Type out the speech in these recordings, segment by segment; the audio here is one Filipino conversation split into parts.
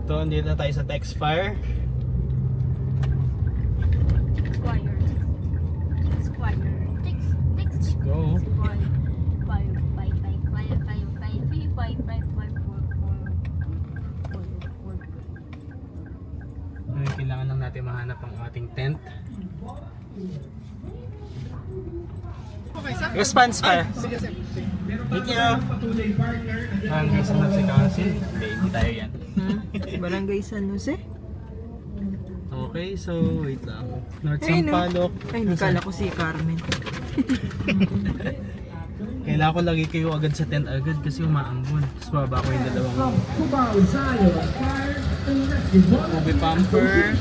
So, andito na tayo sa Texfire. Let's go. Ngayon, kailangan lang natin mahanap ang ating tent. Response fire. Sige. Thank you. Barangay San Jose Council. Okay, hindi tayo yan. Barangay San Jose? Okay, so wait lang. North Ay, no. Sampaloc. Ay, hindi kala ko si Carmen. Kailangan ko lagi kayo agad sa tent agad kasi umaambon. Tapos baba ko yung dalawang Kobe Pumper.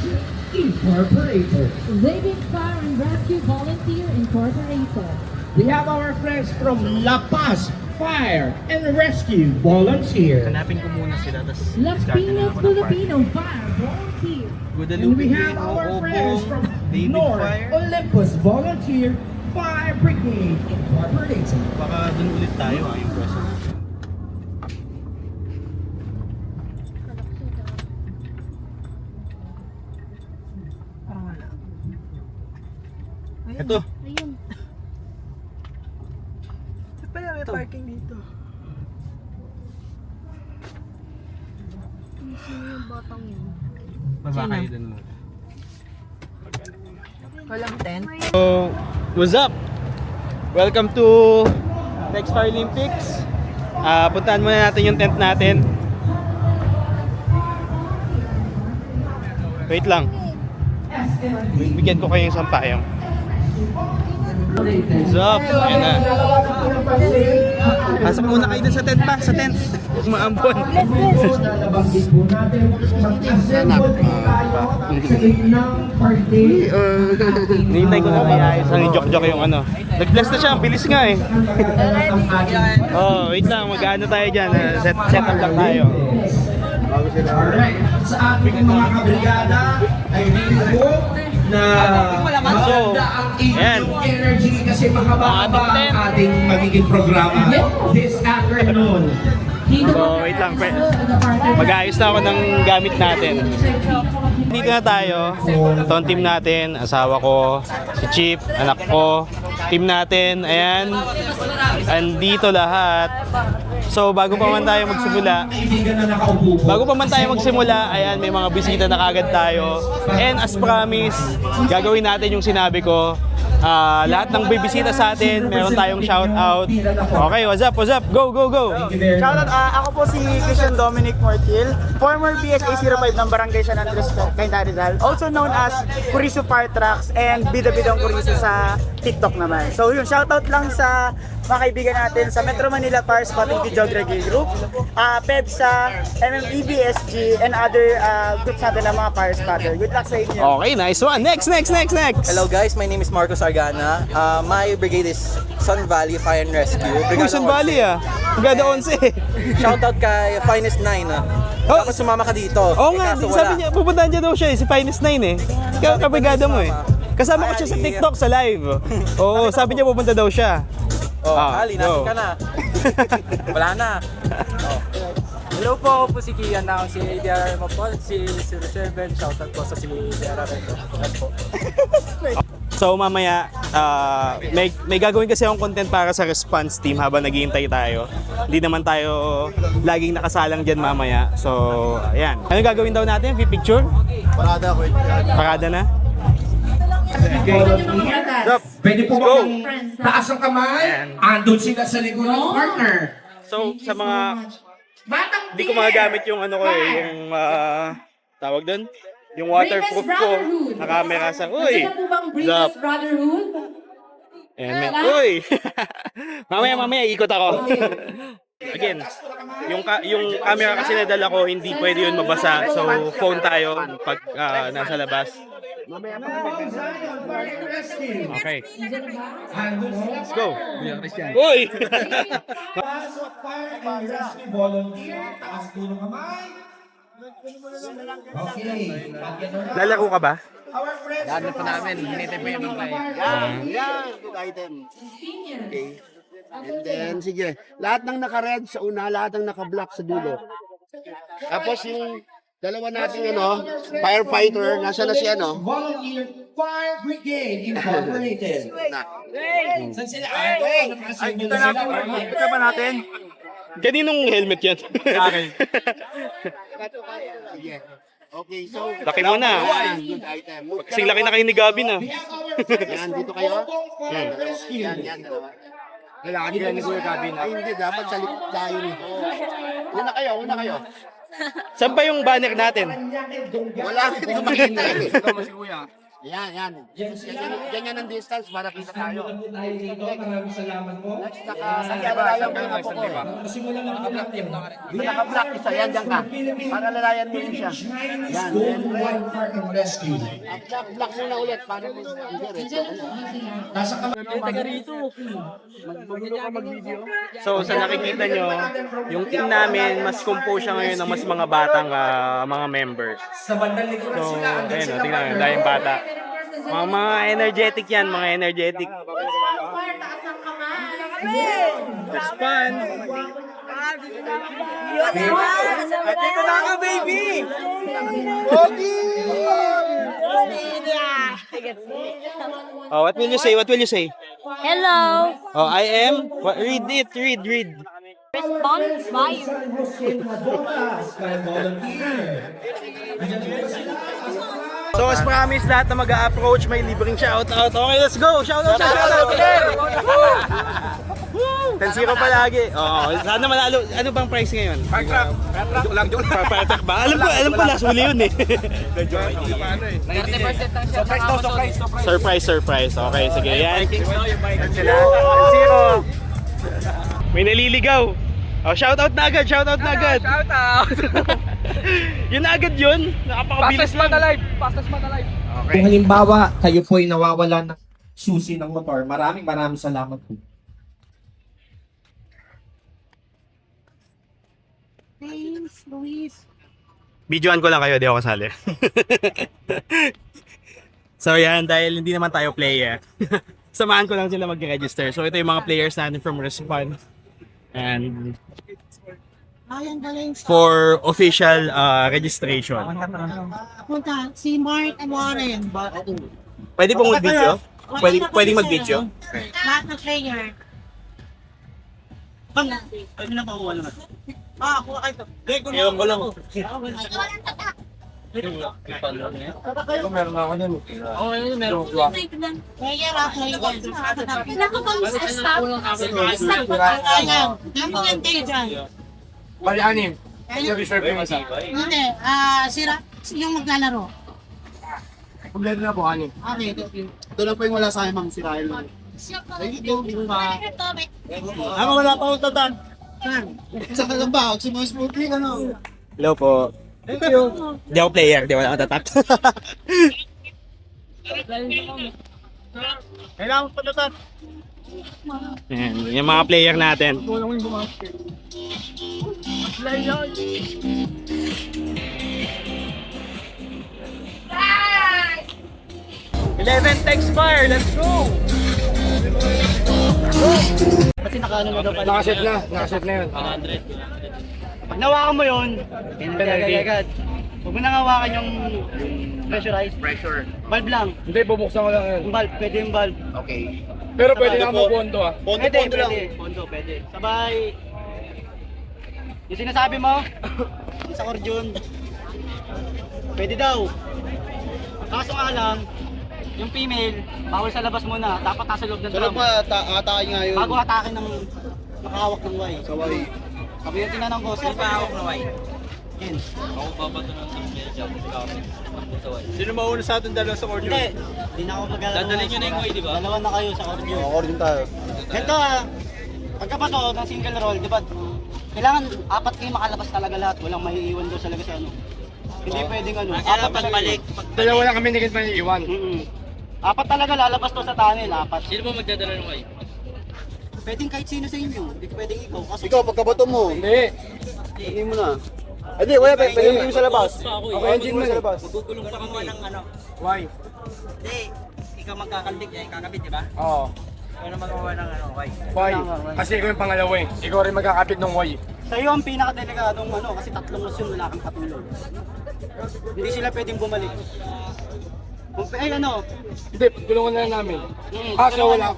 Incorporated. Living Fire and Rescue Volunteer Incorporated. We have our friends from La Paz Fire and Rescue Volunteer. Hanapin ko muna sila. Tapos Las discard na Piñas ako ng part. Filipino Fire Volunteer. And we have our friends from North Olympus Volunteer Fire Brigade Incorporated. Baka dun ulit tayo yung pwesto natin. Parang wala. Ayun. Ito. Ayun. Saan pala may parking dito? Sino yung batang yun? Baba Sino? kayo dun muna. Walang tent? So, what's up? Welcome to Texfire Olympics. Puntahan muna natin yung tent natin. Wait lang. Bigyan ko kayo yung sampayong. What's up? Ayan na. Pasok muna kayo dun sa tent pa. Sa tent. Huwag maambon. Nabanggit po natin mag-assemble tayo sa gitnang party. Nihintay ko na maayos. Ang joke-joke yung ano. Nag-bless na siya. Ang bilis nga eh. Oh, wait lang. Mag-ano tayo dyan. Set up lang tayo. Alright, sa ating mga kabrigada ay dito na maganda ang inyong energy kasi mahaba ang ating magiging programa this afternoon. So, wait lang. Mag-aayos na ako ng gamit natin. Dito na tayo. Ito ang team natin. Asawa ko, si Chip, anak ko. Team natin. Ayan. Andito lahat. So, bago pa man tayo magsimula, ayan, may mga bisita na kagad tayo. And as promised, gagawin natin yung sinabi ko. Lahat ng bibisita sa atin, meron tayong shoutout. Okay, what's up? Go! Shoutout, ako po si Christian Dominic Mortil, former PSA 05 ng Barangay San Andres, Cainta Rizal, also known as Kurisu Fire Trucks and Bida-Bidang Kurisu sa TikTok naman. So yun, shoutout lang sa mga kaibigan natin sa Metro Manila Fire Spotting Geography Group, PEBSA, MMEBSG, and other groups natin ng mga fire spotter. Good luck sa inyo. Okay, nice one. Next. Hello guys, my name is Marcos Argana. My brigade is Sun Valley Fire and Rescue. Quezon Valley Brigada 11. Shoutout kay Finest 9. Oh. Dapat sumama ka dito. Oo nga, sabi niya, pupuntahan niya daw siya si Finest 9 eh. Kabrigada mo eh. Kasama ko siya sa TikTok sa live. Oo, sabi niya pupunta daw siya. Ali, nasin ka na. Wala na. Hello po, ako po si Kian na si ADR mo po, si 07, shoutout po sa si ADR po. So mamaya, may gagawin kasi akong content para sa response team habang naghihintay tayo. Hindi naman tayo laging nakasalang dyan mamaya. So, ayan. Ano gagawin daw natin? Picture? Parada na? Pwede po ba taas ang kamay? Andun sila sa likod ng partner. So, sa mga hindi ko magagamit yung ano ko eh, yung tawag doon, yung waterproof ko na camera sa, uy! Zap! Ayan, uy! mamaya, ikot ako. Again, yung camera kasi nadala ko, hindi pwede yun mabasa. So, phone tayo pag nasa labas. Okay. Let's go. Uy! Lalaro ka ba? Ano po namin, hinintay po yung mga Good item. Okay. And then, sige. Lahat ng naka-red sa una, lahat ng naka-black sa dulo. Tapos yung dalawa nating firefighter, nasa na si Volunteer Fire Brigade Incorporated. Saan sila? Ito ba natin? Kaninong helmet yan? Okay, so Laki mo na. good item. Kasing laki na kayo ni Gavin ah. Yan, dito kayo. Yan, dalawa. Lalaki yan ni Kuya Gavin. Ay, hindi, dapat sa likod tayo nito. Una kayo. Saan ba yung banner natin? Wala, hindi ko makita. Ito mo si Kuya. Yan. Ganyan ang distance para kita tayo. Maraming salamat po. Naka-lalayan mo na po ko. Naka-block isa, yan dyan ka. Para lalayan mo siya. Yan. Park and Rescue. Block muna ulit para mo. Nasa So sa nakikita nyo, yung team namin, mas compo siya ngayon ng mas mga batang mga members. Sa bandang likod So, sila. Andun ayun o, sila. tingnan nyo, dahil bata. Mga energetic yan, mga energetic. Respond. Dito na ka, baby! Oh, what will you say? What will you say? Hello. Oh, I am. What, read it, read. Respond fire. Kaya volunteer. So as promised, lahat na mag-a-approach may libreng shoutout. Okay, let's go! Shoutout! 10-0 palagi. Oo, sana manalo. Ano bang price ngayon? Firetrack lang yun. Firetrack ba? Alam ko last huli yun eh. 30% lang siya. Surprise. Surprise. Okay, sige. Yan. 10-0. May naliligaw. Oh, shoutout na agad. Shout out! Yun na agad yun. Napakabilis lang. Fastest man alive. Kung halimbawa, kayo po ay nawawala ng susi ng motor, maraming salamat po. Thanks, Luis. Videoan ko lang kayo, di ako kasali. So yan, dahil hindi naman tayo player, samahan ko lang sila mag-register. So ito yung mga players natin from Respond. And for official registration. Punta, si Mark Warren. Pwede pong mag-video? Pwedeng mag-video? Lahat ng player. Pwede na pa naman. Kuha kayo ito. Ewan ko lang. Meron ako nun. Player ako yun. Pinakapag-stop. Ayan, dami yan kayo dyan. Bali, anim. Yung reserve yung isa. Hindi, sira, yung maglalaro. Kompleto na po, anim. Okay, Ito lang po yung wala sa akin, Mang Sirael. Wala pa akong tatan. Saan ka lang ba? Huwag si mga smoothie, ano? Hello po. Thank you. Di ako player, di wala akong tatak. Kailangan pa tatan. Yan, yung mga player natin. Tulong yung mga 11 text fire, let's go! Kasi nakaano na daw pala. Nakaset na yun. Pag nawakan mo yun, pinagkagay agad. Huwag mo nang hawakan yung pressurized. Pressure. Valve lang. Hindi, bubuksan ko lang yun. Yung valve, pwede yung valve. Okay. Pero pwede na mag-bondo ah. Pondo lang. Pondo, pwede. Sabay. Yung sinasabi mo, yung sa Corjun, pwede daw. Kaso nga lang, yung female, bawal sa labas muna. Dapat nasa loob ng drum. Atake nga yun. Bago atake ng nakahawak ng Y. Sa wali. Sabi yung tinanong ko, sino pa hawak ng Y? Ken. Sino mauna sa atin dalawa sa Cordial? Hindi na ako maglalaro. Dadalhin nyo na yung Y, di ba? Dalawa na kayo sa Corjun. According tayo. Ganito pagka pa to ng single roll, di ba? Kailangan apat kayo makalabas talaga lahat. Walang maiiwan doon talaga sa ano. Hindi pwedeng ano. Apat balik. Dalawa lang kami naging iwan. Apat talaga lalabas to sa tunnel, apat. Sino ba magdadala ng kayo? Pwedeng kahit sino sa inyo. Hindi pwedeng ikaw. Kasi Ikaw, pagkabato mo. Hindi. Hindi mo na. Hindi, wala. Pwede mo sa labas. Okay, engine man. magugulong pa kami ng ano. Why? Hindi. Ikaw magkakalbig, kakabit, di ba? Oo. Ikaw na magawa ng ano, why? Why? Kasi ikaw yung pangalawa eh. Ikaw rin magkakapit ng why. Sa'yo ang pinaka-delikadong ano, kasi tatlong lusyon wala kang katulog. Hindi sila pwedeng bumalik. Ay ano? Hindi, tulungan na lang namin. Kaso wala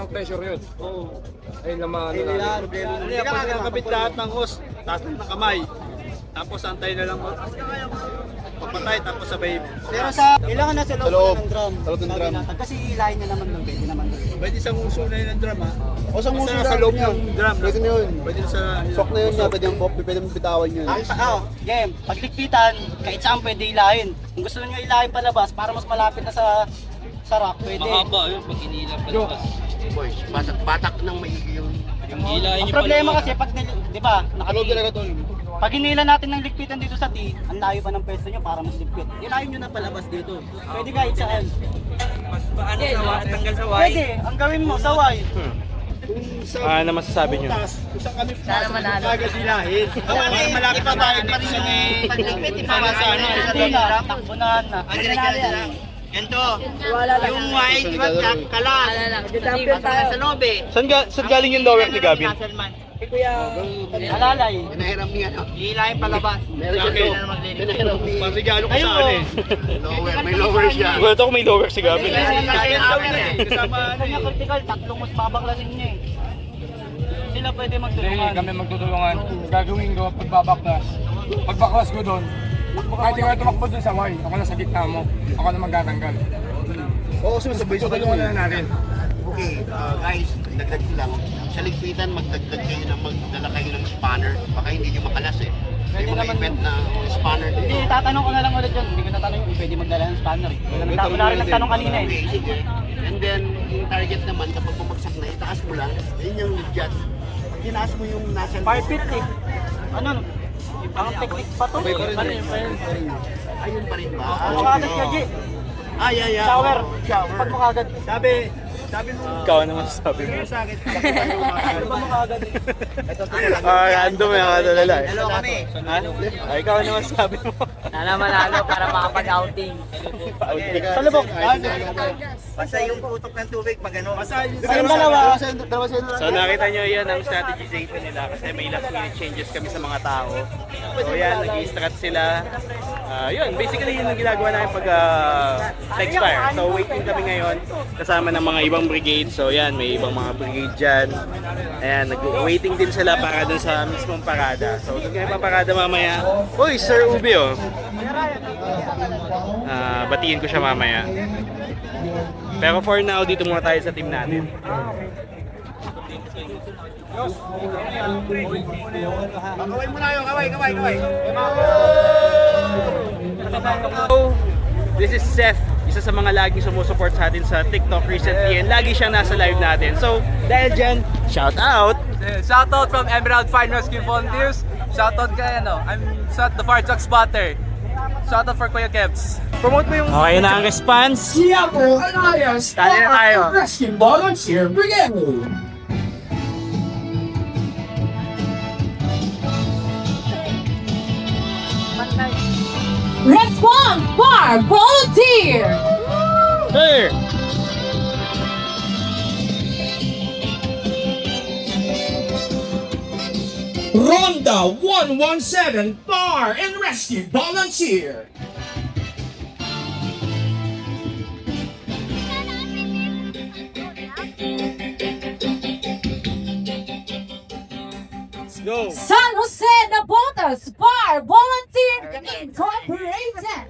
pressure yun. Oo. Ayun naman. Hindi ka kakabit lahat ng hose, taas ng kamay. Tapos antay na lang papatay, tapos sabay. Pero sa kailangan na sa loob ng drum. Sa loob ng drum. Kasi ilahin niya naman ng pwede naman. Pwede sa nguso na yun ng drum ha. O sa muso Sa loob ng drum. Pwede na yun. Pwede sa... Sok na yun niya, pwede mong bitawan yun. Game. Paglikpitan, kahit saan pwede ilahin. Kung gusto niyo ilahin palabas para mas malapit na sa rock, pwede. yun, pag inilang palabas. Boys, batak ng maigi yung... Ang problema kasi pag, di ba, Kalog talaga tol. pag hinila natin ng likpitan dito sa T, ang layo pa ng pwesto nyo para mas likpit. Ilahin nyo na palabas dito. Pwede kahit saan. Tanggal sa Pwede, ang gawin mo, saway. Ano masasabi nyo? Kung saan kami Sana manalo. agad hilahin. Malapit pa tayo pa rin yung paglikpit. Hindi na, takbunan na. Ganito, yung white, di ba, kalas. Champion tayo. Sa loob eh. Saan galing yung lower ni Gavin? Alalay. Pinahiram niya, no? Hilahin palabas. Pinahiram ni... Parigalo ko Ayun, sa ano eh. Lower, may lower siya. Gulat ako may lower si Gavin. Kasama kanya critical, tatlong mas babaklasin niya eh. Sila pwede magtulungan. Kami magtutulungan. Gagawin ko, pagbabaklas. Pagbaklas ko doon, kahit ikaw tumakbo doon sa Y, ako na sa gitna mo. Ako na magtatanggal. Oo, sumasabay sa Tutulungan na lang natin. Okay, guys, dagdag ko lang. Sa ligpitan, magdagdag kayo ng magdala kayo ng spanner. Baka hindi nyo makalas eh. May mga event na spanner Hindi, dito. tatanong ko na lang ulit yun. Hindi ko natanong kung pwede magdala ng spanner eh. Wala rin nagtanong kanina eh. Okay, sige. And then, yung target naman, kapag bumagsak na, itaas mo lang. Yun yung lead. Tinaas mo yung nasa... 550. Ano? Ang technique pa to. Ayun pa rin ba? Mukagad ka, G. Yeah. Shower. Shower. Pag mukagad. Sabi mo, Ikaw naman sasabi mo. sa akin, Ano ba mukagad? Random yung nakadalala eh. Dalawa kami. Ha? Ikaw naman sabi mo. Sana manalo para makapag-outing. Salubok. Basta yung putok ng tubig, pag ano. Kayong dalawa. So nakita nyo yan ang strategy dito nila kasi may last minute changes kami sa mga tao. So yan, nag-i-strat sila. Yun, basically yun ang ginagawa namin pag expire. So waiting kami ngayon kasama ng mga ibang brigade. So yan, may ibang mga brigade dyan. Ayan, nag-waiting din sila para dun sa mismong parada. So doon kami paparada mamaya. Uy, Sir Ubi oh. Batiin ko siya mamaya. Pero for now, dito muna tayo sa team natin. kaway mo na yun, kaway. So, this is Seth, isa sa mga laging sumusuport sa atin sa TikTok recently and lagi siyang nasa live natin. So, dahil dyan, shout out! Shoutout from Emerald Fire Rescue Volunteers. Shoutout kay I'm the fire truck spotter. Shoutout for Kuya Kebs. Promote mo yung... Okay na ang response. Seattle Alliance Tali na tayo. Rescue Volunteer Brigade. Response Fire Volunteer! Hey! Ronda 117 Fire and Rescue Volunteer. Let's go! San Jose Nabotas Fire Volunteer Incorporated!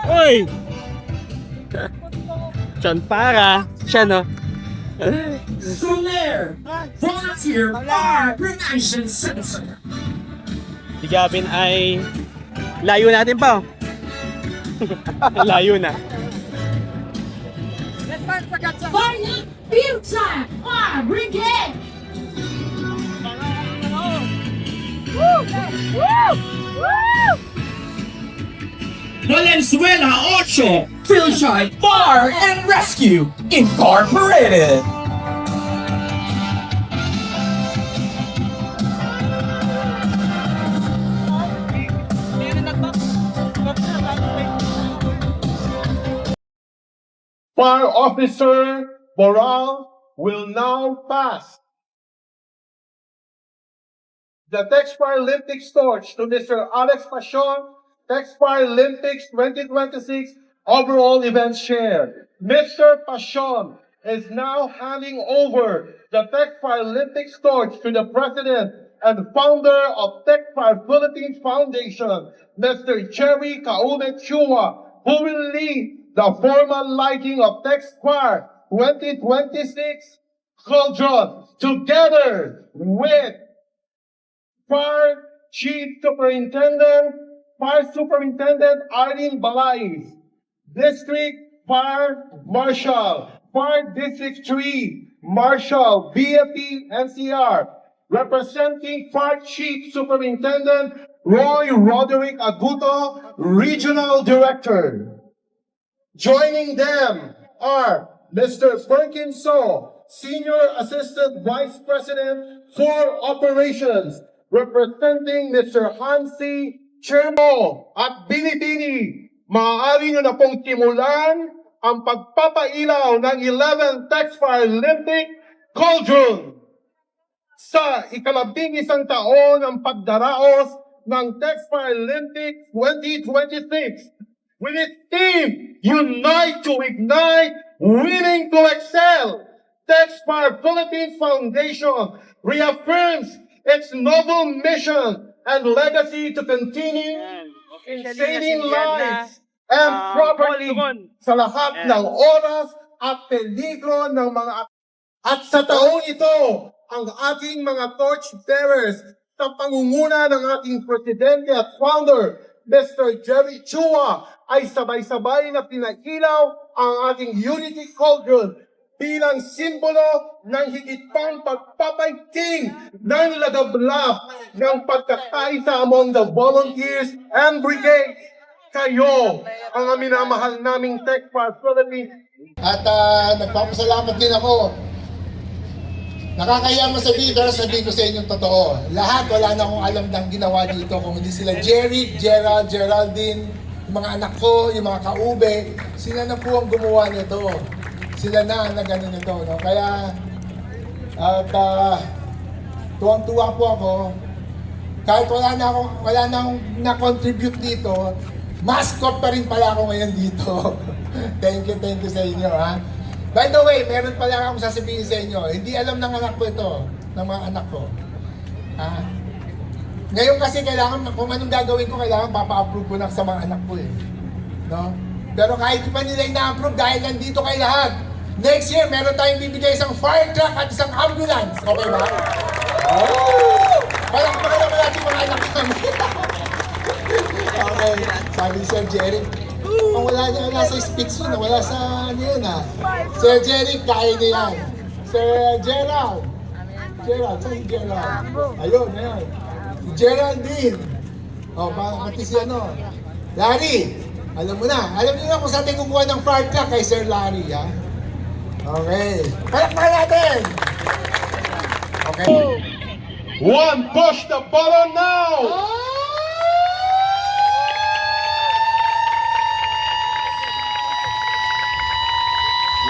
Uy! Siyan para. Siya no? Soler Volunteer Fire Prevention Center. Si Gavin ay... Layo natin pa oh. Layo na. Fire Future Fire Brigade! Valenzuela 8 Philshine Fire and Rescue Incorporated. Fire Officer Boral will now pass the Texfire Olympics torch to Mr. Alex Pasion, Texfire Olympics 2026 overall events chair. Mr. Pasion is now handing over the Texfire Olympics torch to the president and founder of Texfire Philippines Foundation, Mr. Jerry Kaume Chua, who will lead the formal lighting of Texfire 2026 Cauldron, together with Fire Superintendent Arlene Balais, District Fire Marshal, Fire District 3 Marshal, BFP NCR, representing Fire Chief Superintendent Roy Roderick Aguto, Regional Director. Joining them are Mr. Perkins So, Senior Assistant Vice President for Operations, representing Mr. Hansi Chermo at Binibini. Maaari nyo na pong timulan ang pagpapailaw ng 11th Texfire Olympic Cauldron sa ika-11 taon ng pagdaraos ng Texfire Olympics 2026. With its team, Unite to Ignite, Winning to Excel, Texfire Philippines Foundation reaffirms its noble mission and legacy to continue in saving lives and property sa lahat ng oras at peligro ng mga at sa taong ito, ang ating mga torch bearers sa pangunguna ng ating presidente at founder, Mr. Jerry Chua, ay sabay-sabay na pinailaw ang ating Unity Cauldron bilang simbolo ng higit pang pagpapaigting ng lagablab ng pagkakaisa among the volunteers and brigades. Kayo ang minamahal naming Texfire Philippines. At nagpapasalamat din ako. Nakakaya masabihin, pero sabihin ko sa inyong totoo. Lahat, wala na akong alam ng ginawa dito. Kung hindi sila Jerry, Gerald, Geraldine, yung mga anak ko, yung mga kaube, sila na po ang gumawa nito. Sila na ang nagano nito. No? Kaya, at tuwang-tuwa po ako. Kahit wala na akong na-contribute dito, mascot pa rin pala ako ngayon dito. Thank you sa inyo, ha? By the way, meron pala akong sasabihin sa inyo. Hindi alam ng anak ko ito, ng mga anak ko. Ngayon kasi kailangan, kung anong gagawin ko, kailangan papa-approve ko na sa mga anak ko eh. No? Pero kahit pa nila ina-approve dahil nandito kayo lahat, next year, meron tayong bibigay isang fire truck at isang ambulance. Okay ba? Oh! Palakpakan naman natin mga anak namin. Okay, sabi ni Sir Jerry, ang wala sa speech yun, wala sa ano yun ha. Sir Jerry, kaya niya yan. Sir Gerald. Saan si Gerald? Ayun. Si Geraldine. O, pati si ano. Larry, alam mo na. Alam niyo na kung saan tayo kukuha ng fire truck kay Sir Larry, ha? Okay. Palakpakan natin! Okay. One, push the button now!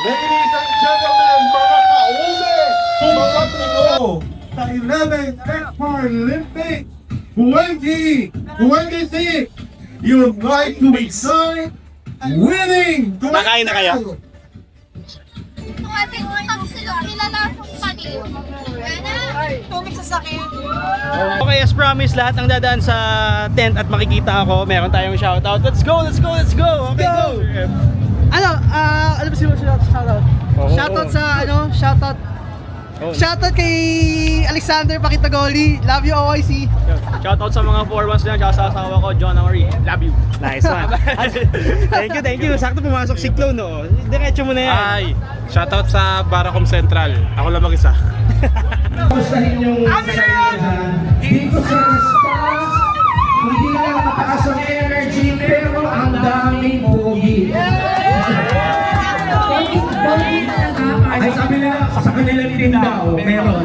Ladies and gentlemen, mga kaume, mga tino, sa 11th Texfire Olympics 2026, Unite to Excite, Winning to Nakain na kayo? Okay, as promised, lahat ng dadaan sa tent at makikita ako, meron tayong shoutout. Let's go! Okay, go! Ano ba sila shoutout? Shoutout sa shoutout kay Alexander Pakitagoli. Love you, OIC. Shoutout sa mga 4-1s na, tsaka sa asawa ko, John Marie. Love you. Nice one. Thank you. Sakto pumasok si Clone, no? Diretso mo na yan. Ay, shoutout sa Baracom Central. Ako lang mag-isa. Kamustahin yung kailangan dito sa response. Hindi lang mataas ang energy, pero ang daming pogi. Ay sabi nila, sa kanilang tindaw, meron.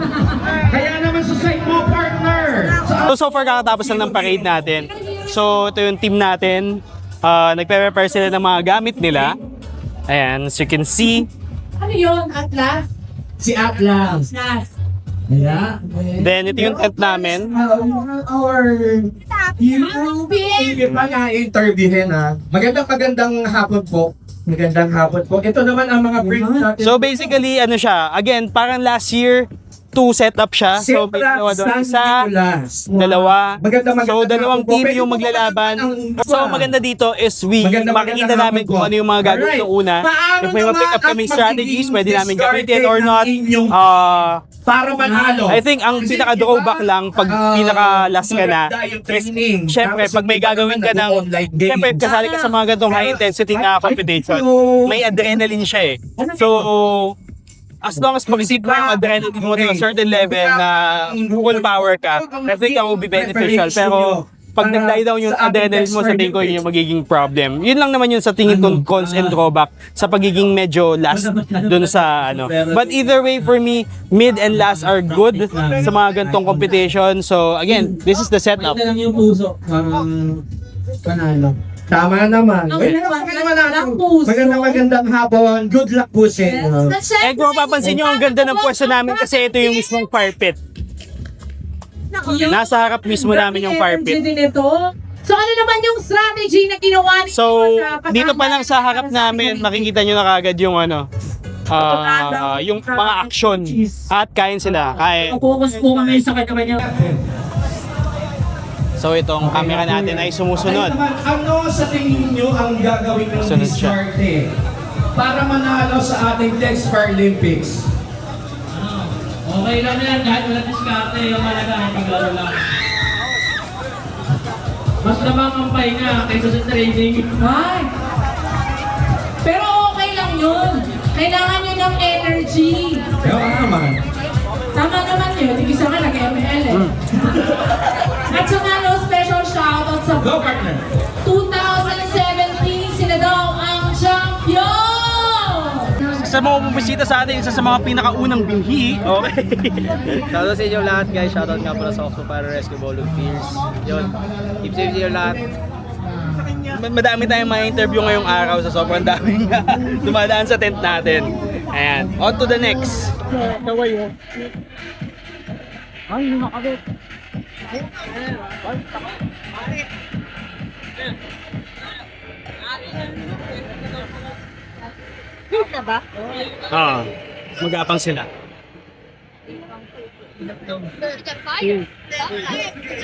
Kaya naman sa site mo, partner. So far kakatapos lang ng parade natin. So ito yung team natin. Nagpe-prepare sila ng mga gamit nila. Ayan, as you can see. Ano yun? Atlas? Si Atlas. Yeah. Then, ito yung tent namin. Yung mga interviewin ha. Magandang hapon po. Magandang hapon po. Ito naman ang mga friends natin. So, basically, ano siya, again, parang last year, 2 setup siya. So, dalawa doon. Isa, dalawa. So, dalawang team yung maglalaban. So, maganda dito is makikita namin kung ano yung mga gagawin ng una. If may ma-pick up kaming strategies, pwede namin gamitin or not. Para manalo. I think ang pinaka-drawback lang pag pinaka-last ka na, syempre, pag may gagawin ka ng, syempre, kasali ka sa mga ganitong high-intensity na competition, may adrenaline siya eh. So, as long as mag-isip mo yung adrenaline mo to a certain level na full power ka, I think that will be beneficial. Pero pag nag-die down yung adrenaline mo, sa tingin ko yun yung magiging problem. Yun lang naman yun sa tingin kong cons and drawback sa pagiging medyo last dun sa ano. But either way, for me, mid and last are good sa mga ganitong competition. So again, this is the setup. Yung puso. Panalo. Tama naman. Magandang hapon. Good luck po sa inyo. Eh kung mapapansin nyo, ang ganda ng pwesto namin kasi ito yung mismong fire pit. Nasa harap mismo namin yung fire pit. So ano naman yung strategy na ginawa niyo? So, dito pa lang sa harap namin, makikita nyo na kagad yung ano, yung mga action. At kain sila. Kain. Focus po kami sa kanya. So, itong camera natin ay sumusunod. Ano sa tingin nyo ang gagawin ng Sunod siya. diskarte para manalo sa ating next Paralympics? Okay lang yan, kahit wala diskarte, yung malaga ay paglaro lang. Mas lamang ang pahinga kaysa sa training. Ay! Pero okay lang yun. Kailangan nyo ng energy. Kaya naman. Tama naman yun. Tigisa ka nag-ML eh. At saka no, special shoutout sa Go partner! 2017, sila daw ang champion! Sa mga bumisita sa atin, isa sa mga pinakaunang binhi. Okay. Shoutout sa inyo lahat guys. Shoutout nga pala sa Oxford Fire Rescue Volunteers. Yun. Keep safe sa inyo lahat. Madami tayong mga interview ngayong araw sa sobrang daming dumadaan sa tent natin. Ayan. On to the next. Ay, nakabit. Dito ba? Oo. Magapang sila.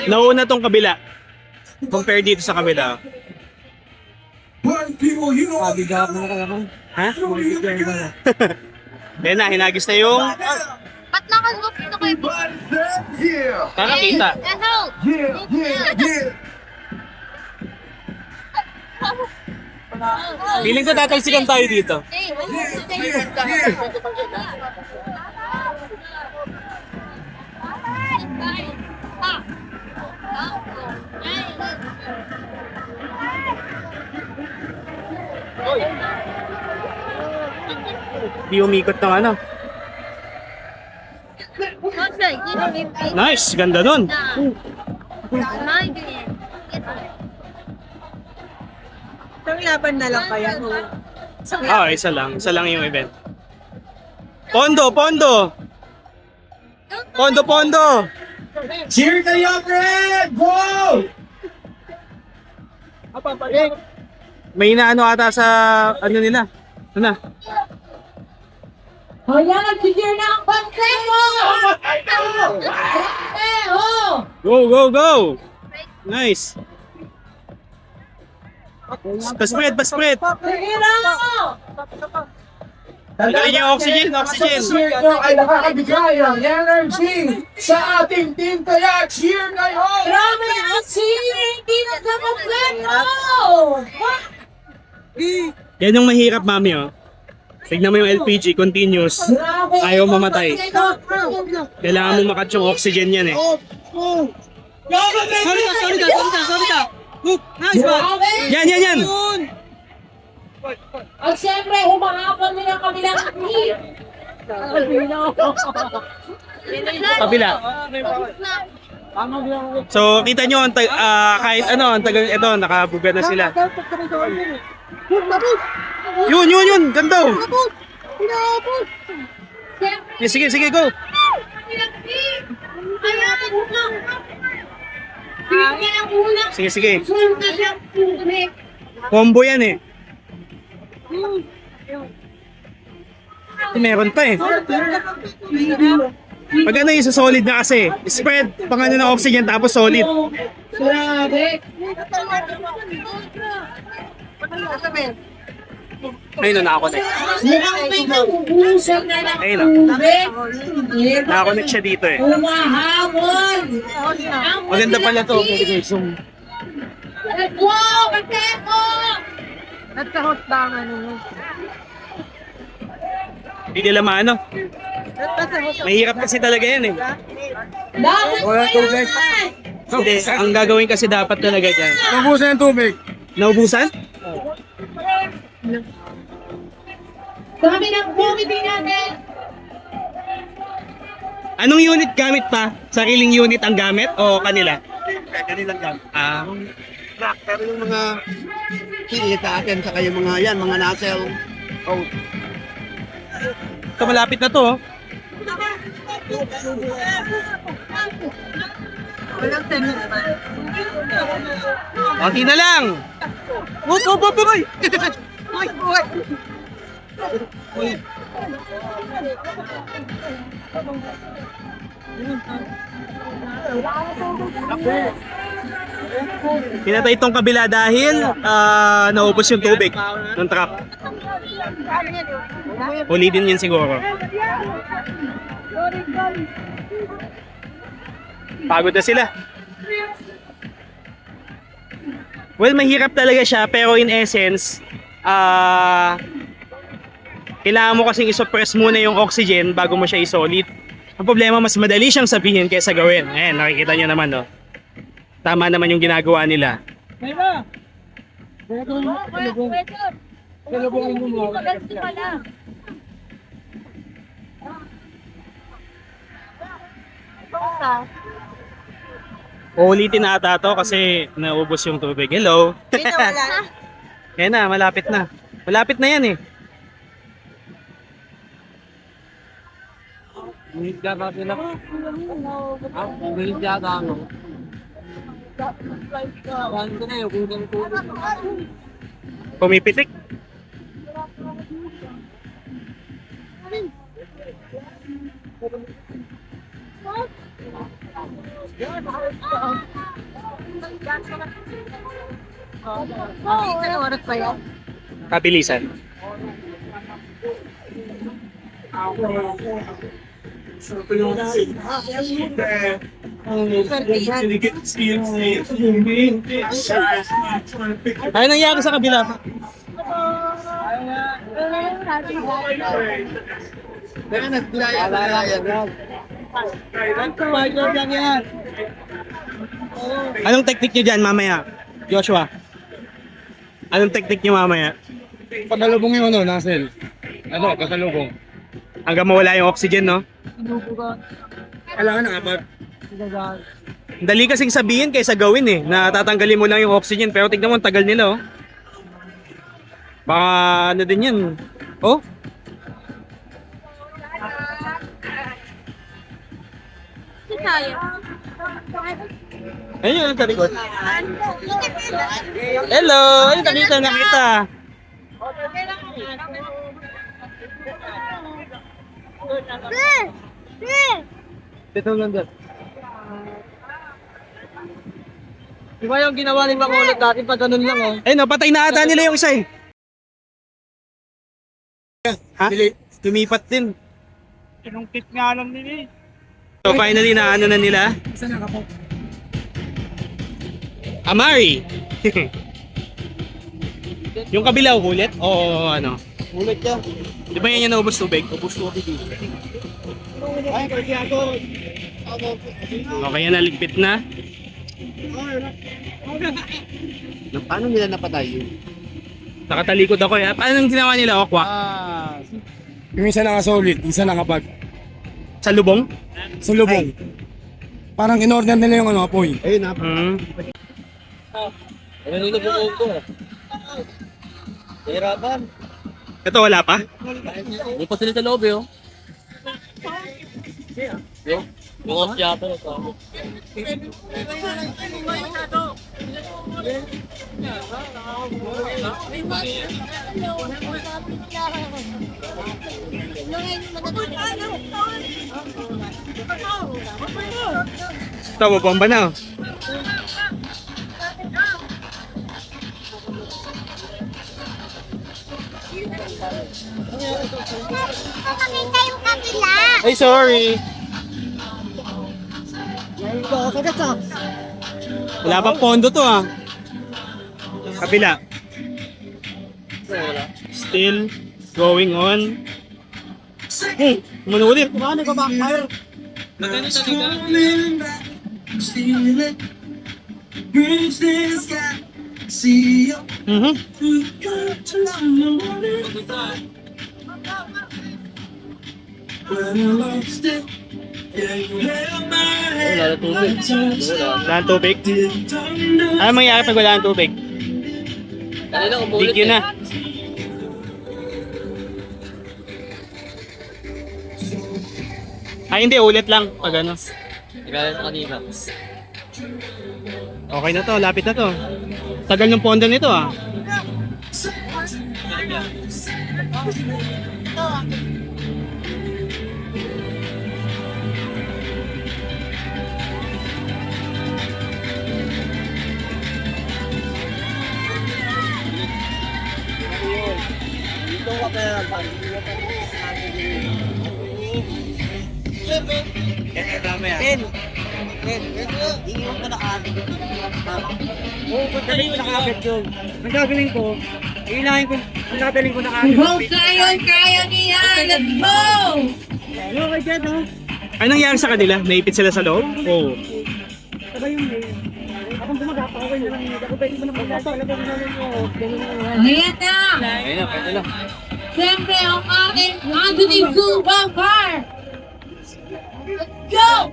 Nauna tong kabila. Compare dito sa kabila. Ha? Yan na, hinagis na yung Ba't naka-look ito kayo? kakakita. Help! Feeling ko tatalsikan tayo dito. Di umikot ng ano. Nice, ganda nun. Isang laban na lang kaya. Ah, isa lang yung event. Pondo, Pondo! Pondo, Pondo! Cheer kayo, Fred! Go! May inaano ata sa ano nila. Ano na? O yan, nag-figure na ang content mo! Go, go, go! Nice! Paspread, paspread! Sige na! Tanggalin yung oxygen, oxygen! Cheer nyo ay nakakabigay ng energy sa ating team, kaya cheer kayo! Grabe ang cheering! Hindi na sa kompleto! Yan yung mahirap, mami, oh. Tignan mo yung LPG, continuous. Ayaw mamatay. Kailangan mo makat yung oxygen yan, eh. Sorry ka. Nice ba? Yan! At syempre, humahapon din ang kabilang team. Kabila. So, kita nyo, kahit ano, ang tagal, ito, nakabuga na sila. Yun, ganda. Sige, go. Sige, sige. Combo yan eh. Meron pa eh. Pag ano yung sa solid na kasi, spread pang ano ng oxygen tapos solid. Ayun na, nakakonect. Ayun na. Nakakonect siya dito eh. Maganda pala to. Pwede kayo zoom. Hindi nila maano. Mahirap kasi talaga yan eh. Hindi, ang gagawin kasi dapat talaga dyan. Naubusan yung tubig. Naubusan? Kami ng committee natin. Anong unit gamit pa? Sariling unit ang gamit o kanila? Kanilang gamit. Ah, Truck, pero yung mga pinita atin, saka yung mga yan, mga nacelle. Oh, ito malapit na to oh. Konti na lang. Pinatay itong kabila dahil naubos yung tubig ng truck. Huli din yun siguro. Pagod na sila. Well, mahirap talaga siya pero in essence, kailangan mo kasing isuppress muna yung oxygen bago mo siya isolid. Ang problema, mas madali siyang sabihin kaysa gawin. Ayan, nakikita nyo naman, no? Tama naman yung ginagawa nila. Uulitin na ata to kasi naubos yung tubig. Hello? Yan na, malapit na. Malapit na yan eh. Pumipitik. Kabilisan. Ano nangyari sa kabila? Anong technique nyo dyan mamaya? Joshua? Anong technique nyo mamaya? Pasalubong yung Nasel. Pasalubong. Hanggang mawala yung oxygen, no? Kailangan na apat. Dali kasing sabihin kaysa gawin eh, na tatanggalin mo lang yung oxygen pero tignan mo ang tagal nila oh. Baka ano din yan. Oh? Ayun yung sa likod. Hello! Ayun nakita, nakita. Dito lang dyan. Di ba yung ginawa ni Makulot dati pag ganun lang oh? Ayun, napatay na ata nila yung isa eh. Ha? Tumipat din. Tinungkit nga lang nila eh. So finally na ano na nila? Amari! Yung kabila ulit? O ano? ulit yan. Di ba yan yung naubos tubig? Ubus tubig dito. Okay, yan naligpit na. Paano nila napatay yun? Nakatalikod ako eh. Paano ginawa nila, Okwa? Yung isa naka-solid, isa nakapag. Sa lubong? Sa lubong. Parang in-order nila yung apoy. Ayun na. Ano yung nabukuhan ko? Hirapan. Ito wala pa? May pa sila sa loob eh oh. Bukas yata na sa Ito, bomba na. Pakita yung kabila. Ay, sorry. Wala pang pondo to ah. Kabila. Still going on. Hey, manulit. Wala ng tubig. Ano mangyayari pag wala ng tubig? Big yun na. Ay hindi, ulit lang pag ano. Galing kanina. Okay na to, lapit na to. Tagal ng pondo nito ah. Kaya niya! Let's go! Ano nangyari sa kanila? Naipit sila sa loob? Oo. Ayan na! Siyempre ang aking Anthony Zubambar! Let's go!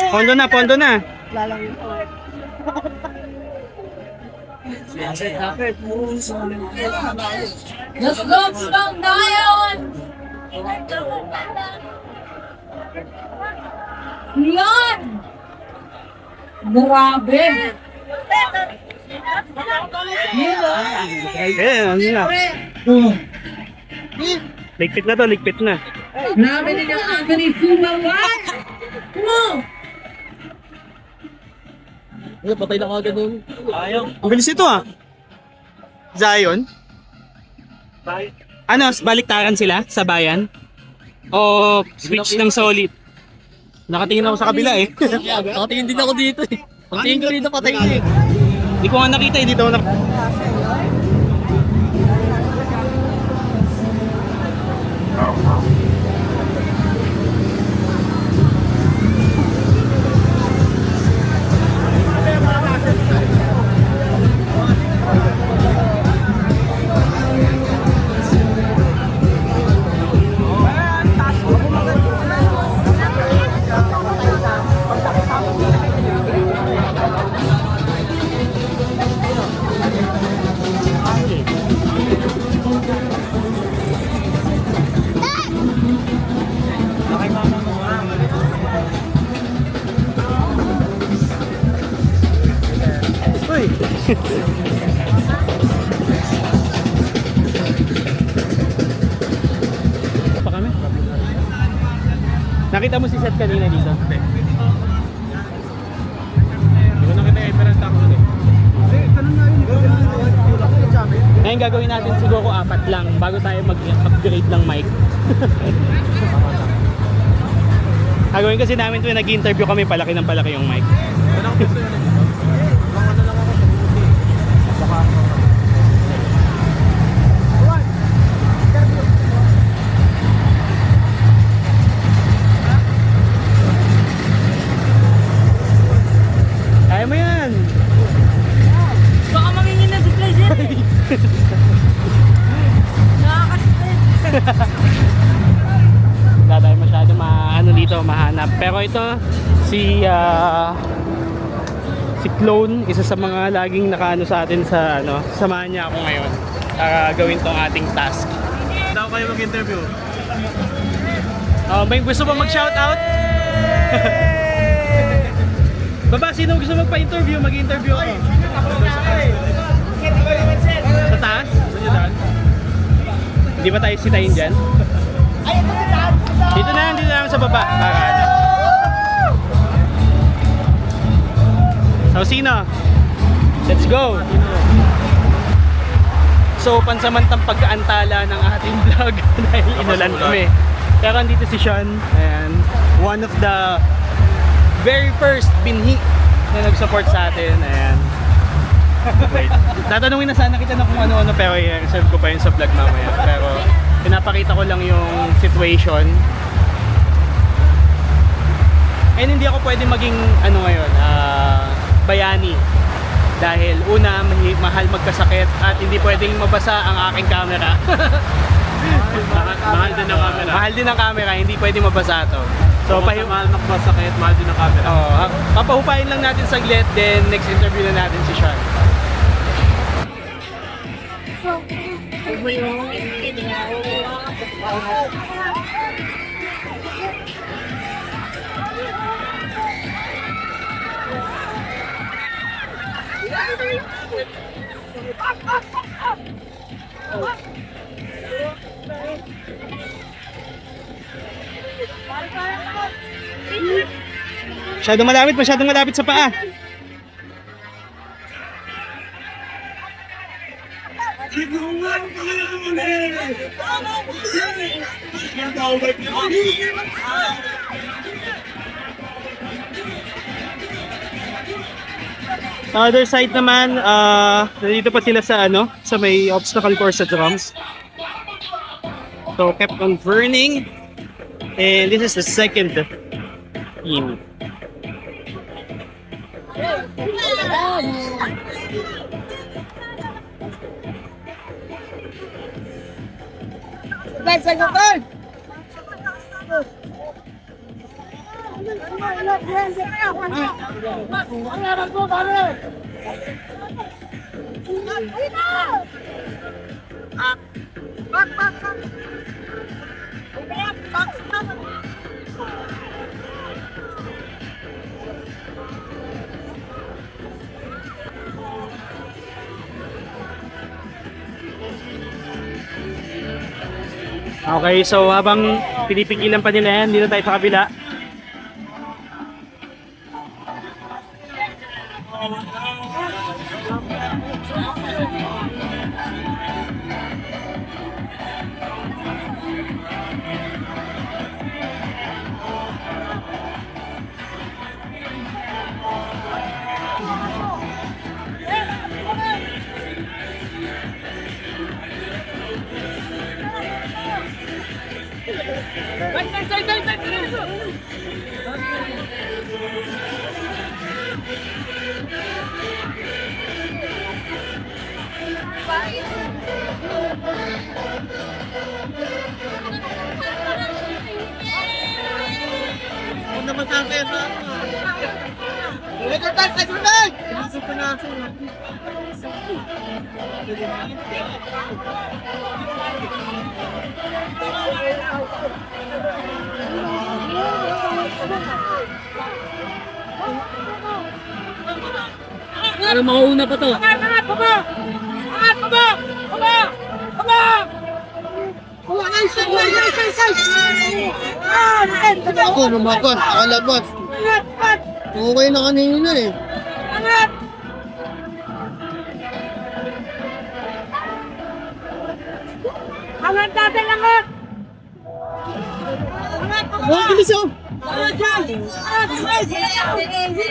Pondo na, pondo na. Let's go, Bang Dayon! Yan! Grabe! Ano na? Ligpit na to, ligpit na. Grabe din ang Anthony Zubambar! Patay na kagad nun. Ang bilis ito ah. Zion? Ano, baliktaran sila sa bayan? O switch ng solid? Nakatingin ako sa kabila eh. Nakatingin din ako dito eh. Pagtingin ko dito, patay na eh. Hindi ko nga nakita eh, dito ako pa kami. Nakita mo si Seth kanina dito? Hindi ko nakita yung parang tako ulit. Ngayon gagawin natin siguro 4 lang bago tayo mag-upgrade ng mic. Gagawin kasi namin tuwing nag-interview kami, palaki ng palaki yung mic. Kaya mo yan! Baka mangingin na supply dyan eh! Nakaka-stress! Wala tayo masyado dito mahanap. Pero ito si Clone, isa sa mga laging nakaano sa atin sa samahan niya ako ngayon para gawin tong ating task. Daw kayo mag-interview. May gusto pa mag-shoutout? Baba, sino gusto magpa-interview? Mag-interview ako. Sa taas? Hindi ba tayo sitayin dyan? Dito na lang sa baba. Para ano. So, sino? Let's go! So, pansamantang pagkaantala ng ating vlog dahil inulan kami. Pero andito si Sean, and one of the very first binhi na nag-support sa atin. And wait, tatanungin na sana kita na kung ano-ano, pero i-reserve ko pa yun sa vlog mamaya. Pero pinapakita ko lang yung situation. And hindi ako pwede maging ano ngayon, bayani. Dahil una, mahal magkasakit at hindi pwedeng mabasa ang aking camera. Mahal din ang camera. Mahal din ang camera, hindi pwedeng mabasa to. So, mahal magmasakit, mahal din ang camera. Papahupayin lang natin saglit, then next interview na natin si Sean. Masyadong malapit sa paa. Sa other side naman, nandito pa sila sa sa may obstacle course sa drums. So kept on burning, and this is the second team. Okay, so habang pinipigilan pa nila yan, dito tayo sa kabila. Para makauna pa to. Ako, lumakot, nakalabas. Okay na kanina eh. Angat natin, angat! Oh, bilis oh!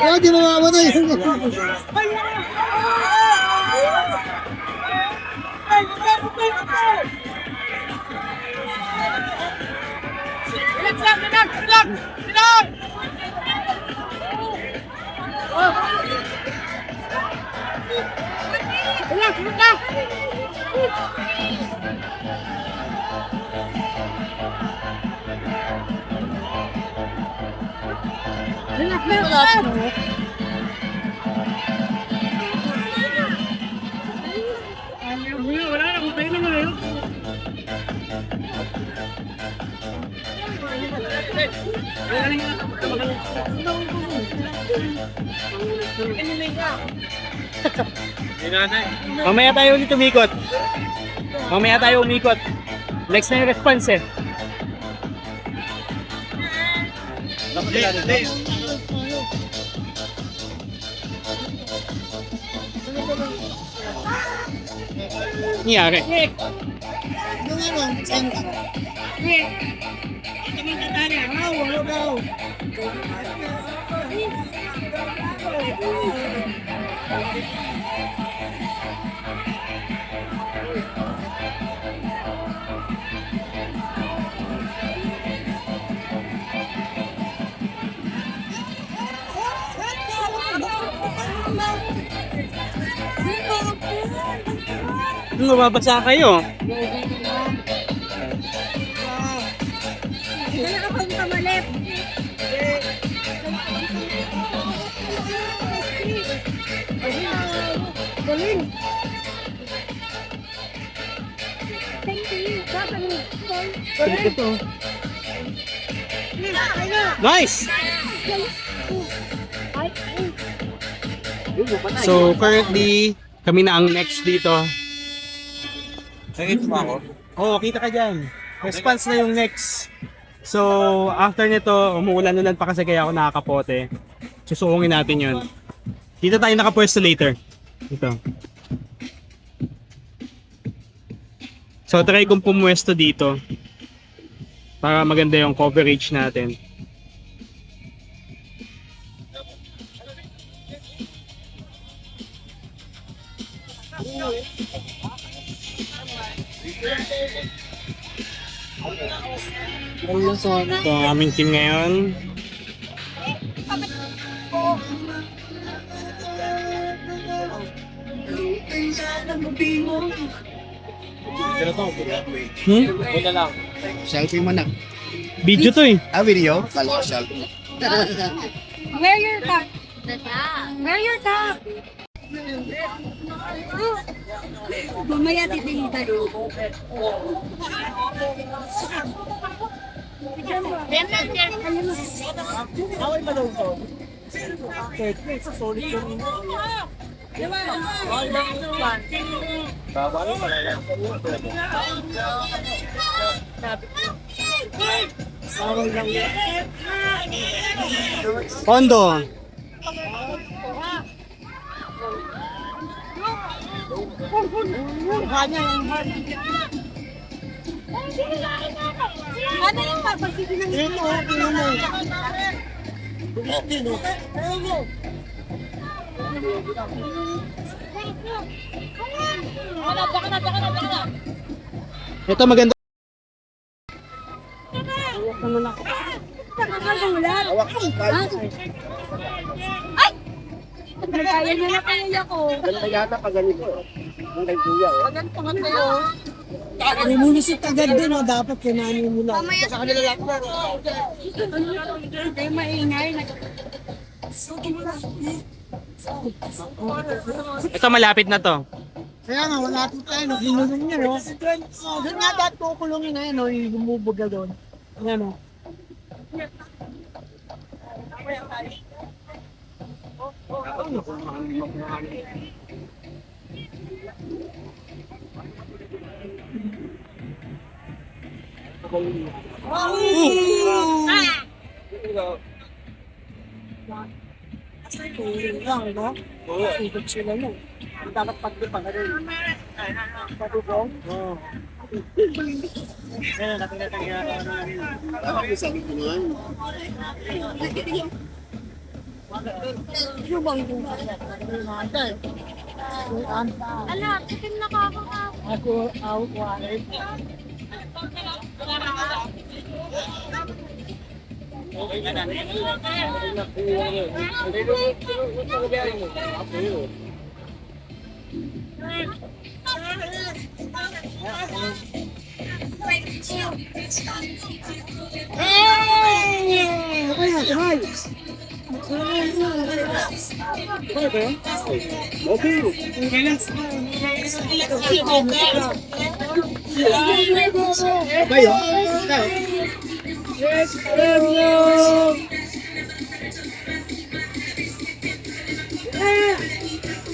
Oh, di mamamatay. Wala na, kung tayo naman yun. Mamaya tayo ulit umikot. Mamaya tayo umikot. Next na yung response eh. Nangyari. Yung ano, senta. Mababasa kayo. Nice! So currently, kami na ang next dito. Nakikita mo ako? Oo, kita ka dyan. Response na yung next. So, after nito, umuulan-ulan pa kasi kaya ako nakakapote. Susuungin natin yun. Dito tayo nakapwesto later. Ito. So, try kong pumwesto dito. Para maganda yung coverage natin. Ito ang aming team ngayon. Una lang. Selfie mo na. Video to eh. Video? Kala ko selfie. Wear your top. Wear your top. Mamaya titingin tayo. Pondo. Ano yung papagsigilan dito? Ito maganda. Ay! Nagkaya niya na kaya ko. Ganda yata pag ganito. Ang kay kuya. Ganito nga kayo. Remunisip agad din, no? Dapat kinanin mo lang. Mamaya sa kanila lang. Hindi maingay. Ito malapit na to. Kaya nga, wala ito tayo, no? Hinulong niya, no? Doon nga dapat kukulungin na yun, no? Yung bumubuga doon. Ayan, no? Ikot sila mo. Dapat pagdipan ka rin. Patubong? Oo. Kaya natin sabi ko nga. Ano bang yung ala, tikim na Ako, out, water.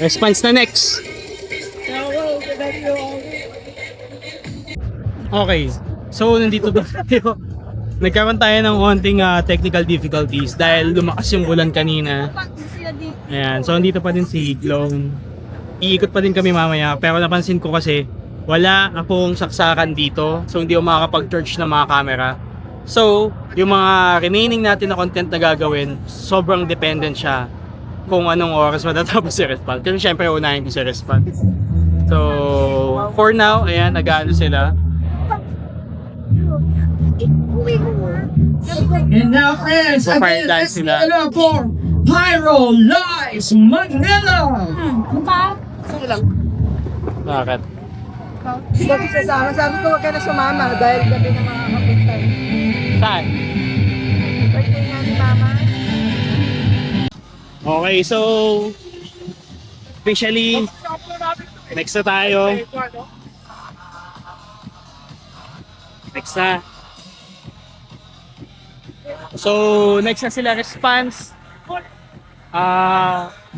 Response na next. Okay. So, nandito ba tayo? Nagkaroon tayo ng konting technical difficulties dahil lumakas yung ulan kanina. Ayan. So, nandito pa din si Glong. Iikot pa din kami mamaya. Pero napansin ko kasi wala akong saksakan dito. So, hindi ako makakapag-charge ng mga camera. So, yung mga remaining natin na content na gagawin, sobrang dependent siya kung anong oras matatapos si Response. Kasi syempre, unahin ko si Response. So, for now, ayan, nag-ano sila. And now, friends, So, fire again, dance let's give sila. it up for Pyro Lives Manila! Bakit? Sabi siya sa akin, sabi ko huwag ka na sumama dahil gabi na makakapunta. Saan? Birthday nga ni Mama. Okay, so officially next na tayo. Next na. So, next na sila Response.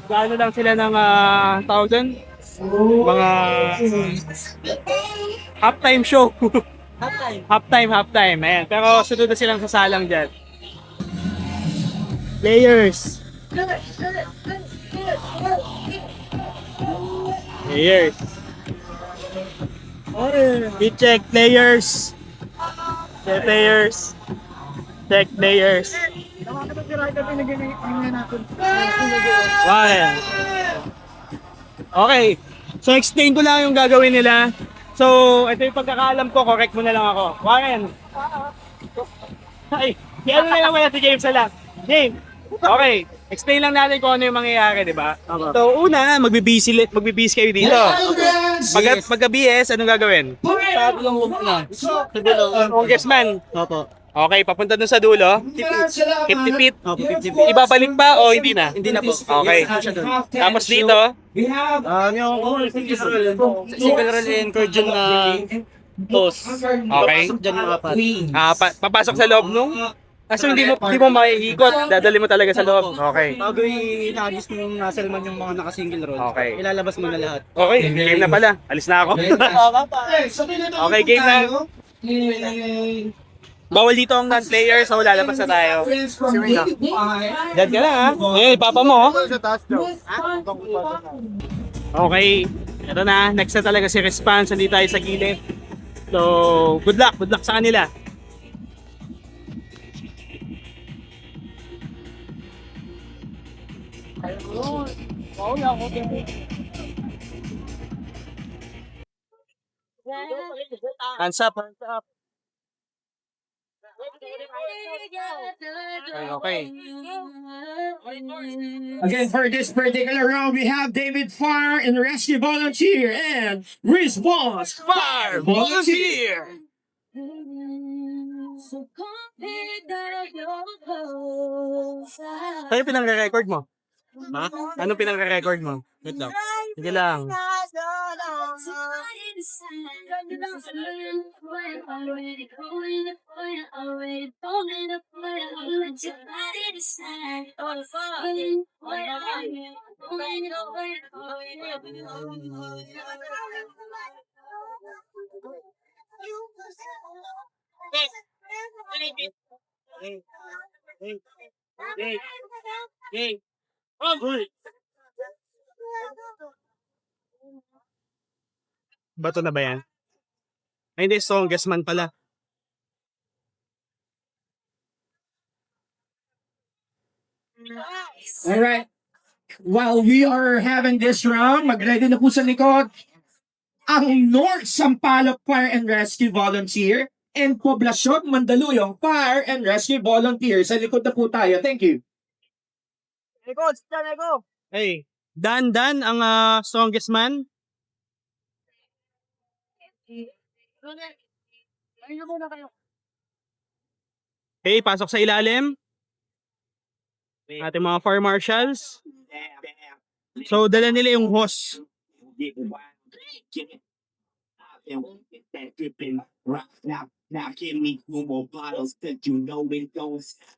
Gaano lang sila ng tawag doon? Mga halftime show. Halftime. Ayan. Pero sunod na silang sasalang dyan. Players. I-check players. Check players. Wow. Okay. So explain ko lang yung gagawin nila. So ito yung pagkakaalam ko, correct mo na lang ako. Warren. Ay, ano na lang wala si James na lang. James. Okay. Explain lang natin kung ano yung mangyayari, di ba? So una, magbibisi kayo dito. Pagka-BS, anong gagawin? Congressman. Opo. Okay, papunta dun sa dulo. 50 feet. Ibabalik pa o hindi na? Hindi na po. Okay. Tapos dito. Yung single roll incursion na toss. Okay. Diyan yung apat. Papasok sa loob nung? So hindi mo maiikot. Dadali mo talaga sa loob. Okay. Bago i-nagis mo yung muscle man yung mga naka-single roll. Okay. Ilalabas mo na lahat. Okay, game na pala. Alis na ako. Okay, game na. Bawal dito ang non-players, so lalabas na tayo. Diyan ka lang ha. Eh, papa mo. Okay, ito na. Next na talaga si Response. Hindi tayo sa gilid. So, good luck sa kanila. Hands up. Okay. Again, for this particular round, we have David Fire and Rescue Volunteer and Response Fire Volunteer. Ano pinang-record mo? Ha? Ano pinang-record mo? Wait lang. Sige lang. Hey. Bato na ba yan? Ay, hindi. Strongest man pala. Alright. While we are having this round, mag-ready na po sa likod ang North Sampaloc Fire and Rescue Volunteer and Poblacion Mandaluyong Fire and Rescue Volunteer. Sa likod na po tayo. Thank you. Hey, Dan ang strongest man. Okay, pasok sa ilalim. Ating mga fire marshals. So, dala nila yung hose. Now give me two more bottles that you know it don't stop.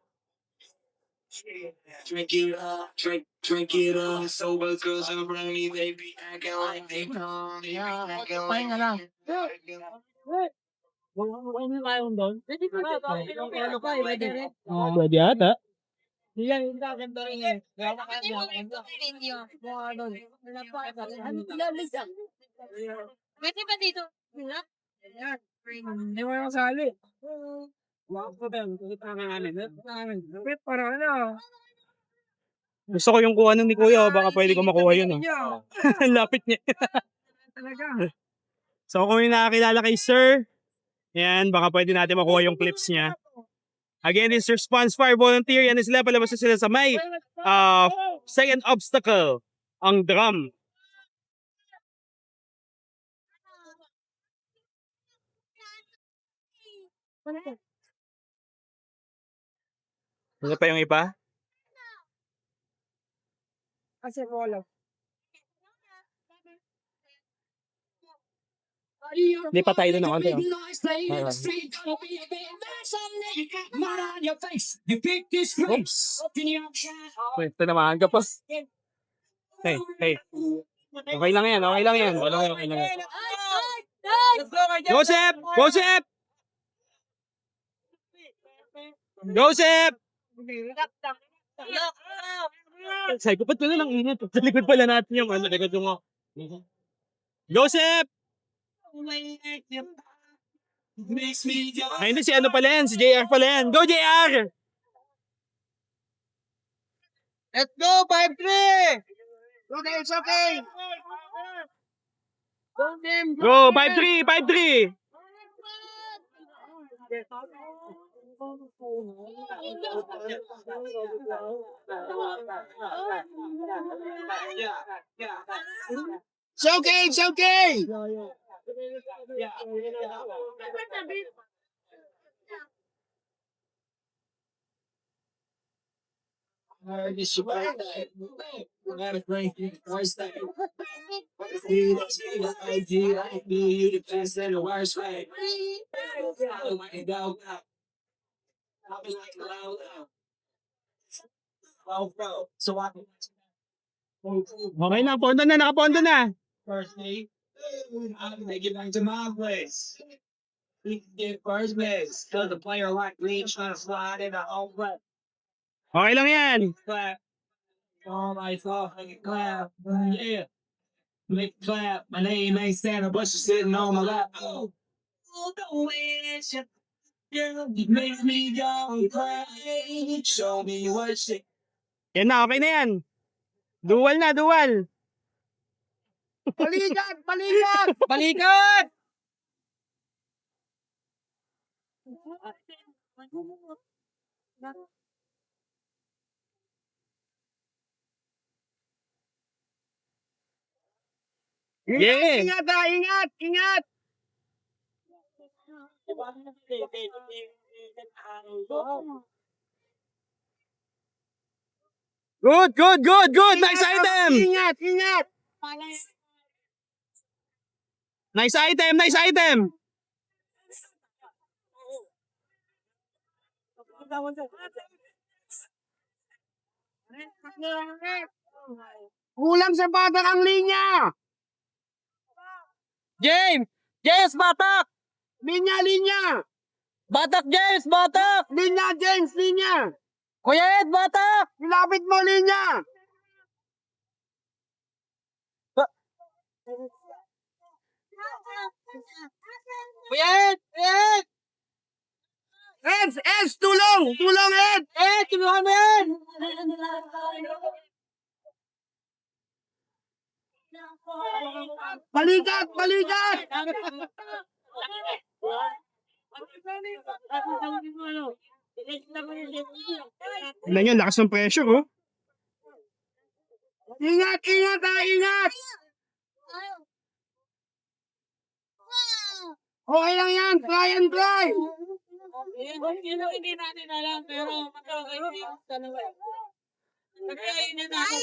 Drink it up, drink it up. Sober girls around me, they be acting like they know. Acting like Pwede ata. Pwede ba dito? Hindi mo yung sali. Gusto ko yung kuha nun ni Kuya, baka pwede ko makuha yun. Ang lapit niya. So kung may nakakilala kay Sir, yan, baka pwede natin makuha yung clips niya. Again, this is Response Fire Volunteer. Yan sila, palabas na sila sa may second obstacle, ang drum. Ano pa yung iba? Kasi wala. Hindi pa tayo doon ng konti. Oops. Wait, tinamaan ka pa. Hey. Okay lang yan. Okay lang yan. Joseph! Sabi ko, ba't pala lang init? Sa likod pala natin yung likod yung Joseph! Ay, hindi, si ano pala yan? Si JR pala yan. Go, JR! Let's go, 5-3! Okay, it's okay! Go, 5-3! It's okay! Okay na, pondo na, nakapondo na. First day, I'm gonna get back to my place. We can get first base. Cause the player like me trying to slide in the home plate. Okay lang yan. Clap. All my thought, make it clap. Yeah. Make it clap. My name ain't Santa, but you're sitting on my lap. Oh, don't wish you. Girl, you make me go cry. Show me what you. Yan na, okay na yan. Dual na, dual. Balikan! Yeah. Ingat! Good. Nice item. Ingat! Nice item. Kulang sa batak ang linya! James, batak. Linya! Batak, James, batak. Linya, James, linya! Kuya Ed, batak. Ilapit mo linya! Kuya Ed. Eds, tulong! Tulong, Ed! Tulungan mo yan. Balikat! Tignan nyo, lakas ng pressure, oh. Ingat! Okay lang yan! Try and try! Hindi natin alam, pero magkakaroon dalawa. Nagkainin natin.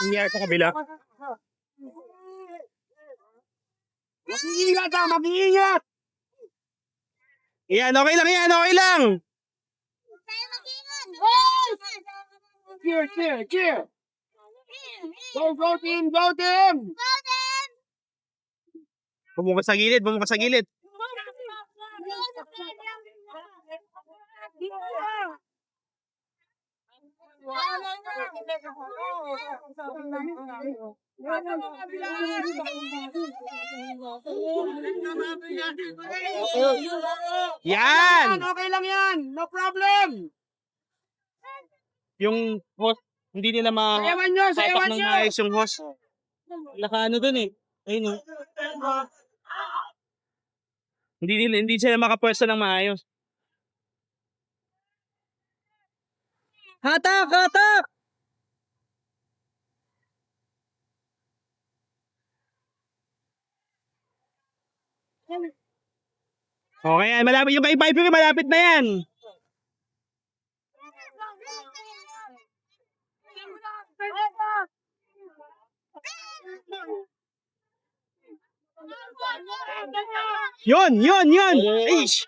Nangyari sa kabila. Mag-iingat ha! Mag-iingat! Yan, okay lang yan, okay lang. Cheer, cheer, cheer! Go team! Go team! Bumuka sa gilid, bumuka sa gilid. Yan! Okay lang yan! No problem! Yung host, hindi nila Sayawan nyo! Sayawan ng nyo! maayos yung host. Nakaano dun eh. Ayun oh. Hindi sila makapwesto ng maayos. Hatak! Hatak! Okay yan, malapit yung kay Piper, malapit na yan. Yun! Aish!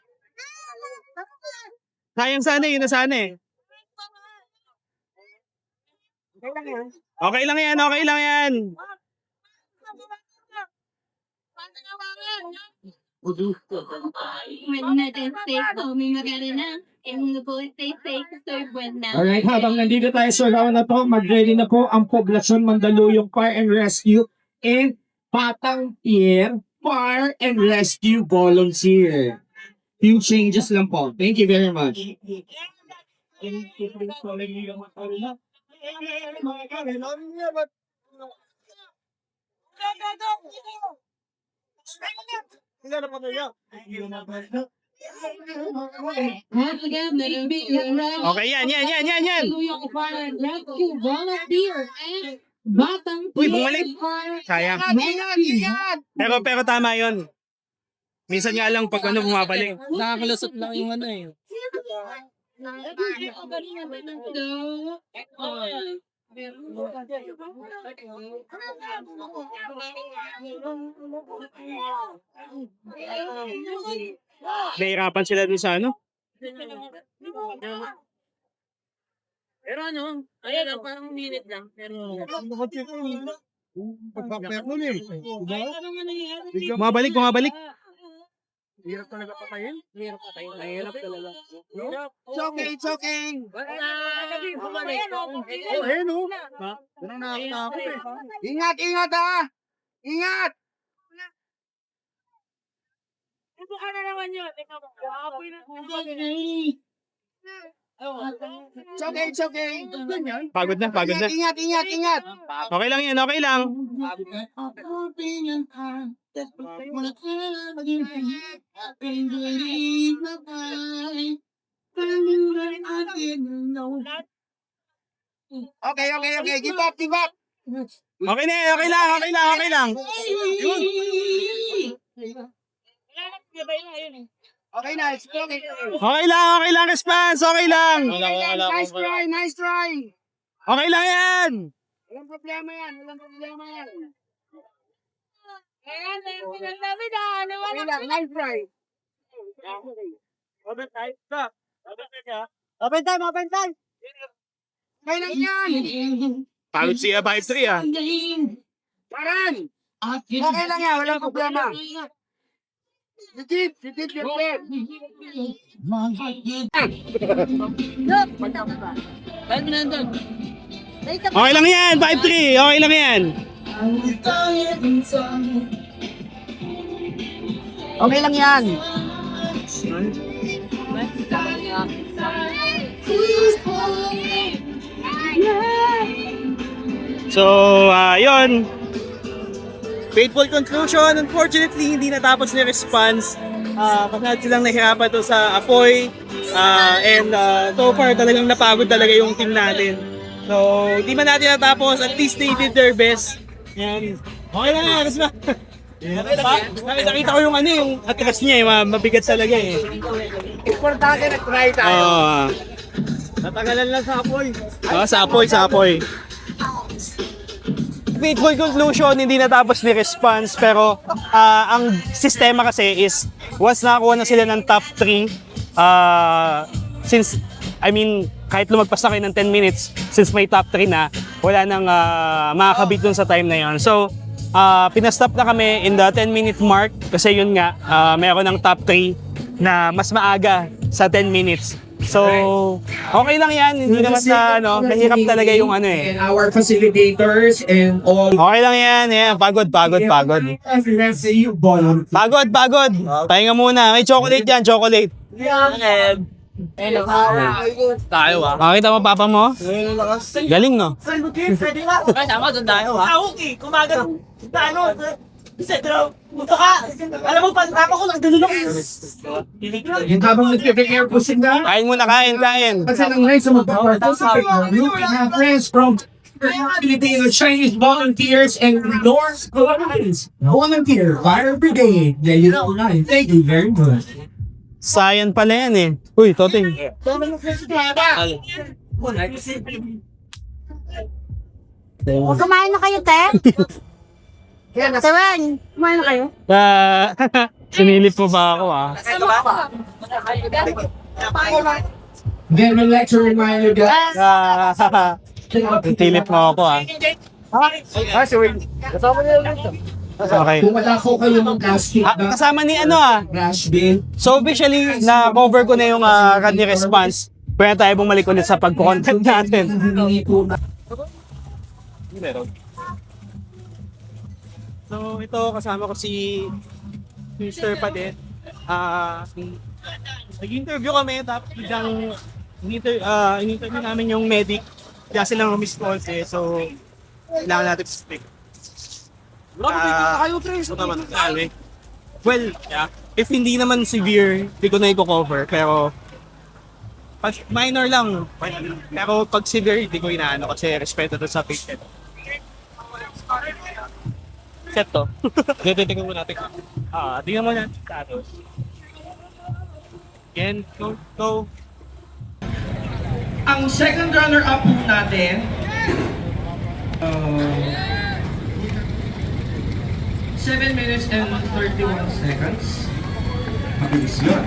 Sayang sana yun na sana eh. Okay lang yan. Alright, habang nandito tayo sa round na to, mag-ready na po ang Poblacion Mandaluyong Fire and Rescue and Patang Pier Fire and Rescue Volunteer. Few changes lang po. Thank you very much. Okay, yan. Uy, bumalik. Sayang. Pero tama yun. Minsan nga lang pag ano bumabalik. Nakakalusot lang yung ano eh. Nahihirapan sila dun sa ano. Pero ano, ayan, parang minute lang. Pero... Bumabalik. Hirap talaga patayin. Hirap talaga. It's okay! Ayun o. Ingat ha! Ingat! Ito ka na naman yun. Ikaw mo. Apoy na. It's okay! Pagod na. Ingat! Okay lang yan, okay lang. Okay. Give up! Okay lang. Okay na, it's okay. Okay lang, response. Okay lang. Nice try! Okay lang yan. Walang problema yan. Ayan, pinagdamit ha. Okay lang, nice try. Open time! Okay lang yan! Pagod siya 5-3 ah. Paran! Okay lang yan, walang problema. Sit. Okay lang yan, 5-3. Okay lang yan. Okay lang yan. So, yun. Faithful conclusion. Unfortunately, hindi natapos ni response. Kasi silang nahirapan to sa apoy. And so far, talagang napagod talaga yung team natin. So, hindi man natin natapos. At least they did their best. Yan. Okay lang yan. Nakita ko yung ano, yung atras niya, yung mabigat talaga eh. Importante na try tayo. Oo. Natagalan lang sa apoy. Sa apoy. Faithful conclusion, hindi natapos ni response, pero ang sistema kasi is once nakakuha na sila ng top 3, since, I mean, kahit lumagpas na kayo ng 10 minutes, since may top 3 na, wala nang makakabit dun sa time na yon. So, pinastop na kami in the 10-minute mark kasi yun nga, meron ng top 3 na mas maaga sa 10 minutes. So, okay lang yan. Hindi naman sa mahirap talaga yung ano eh. And our facilitators and all. Okay lang yan. Yeah. Pagod. Pagod. Pahinga muna. May chocolate yan, chocolate. Tayo Makita mo papa mo? Galing no? Tama, doon tayo Okay, kumaga ng alam mo, pag ako lang, dalulong. Yung habang nag-prepare po sila. Kain muna, kain. Kasi nang ngayon sa magpaparto sa pagkakas, we have friends from Filipino Chinese volunteers and North Koreans. Volunteer Fire Brigade. There you go. Thank you very much. Sayan pala yan eh. Uy, Toting. Kumain na kayo, te? Tewen, kumain na kayo? Sinilip mo ba ako Then we'd like to remind you guys. Sinilip mo ako Okay. Kung wala ko kayo ng plastic kasama ni trash bin. So officially, na-cover ko na yung kanya response. Pwede tayo bumalik ulit sa pag-content natin. So ito, kasama ko si Mr. Padet. Nag-interview kami, tapos biglang in-interview namin yung medic. Kaya silang rumisponse eh, so kailangan natin speak. Well, if hindi naman severe, hindi ko na i-cover, pero pag minor lang. Pero pag severe, hindi ko inaano kasi respeto doon sa patient. Set to. Tingnan mo natin. Tingnan mo natin status. Again, go. Ang second runner-up po natin, 7 minutes and 31 seconds. Mabilis yun.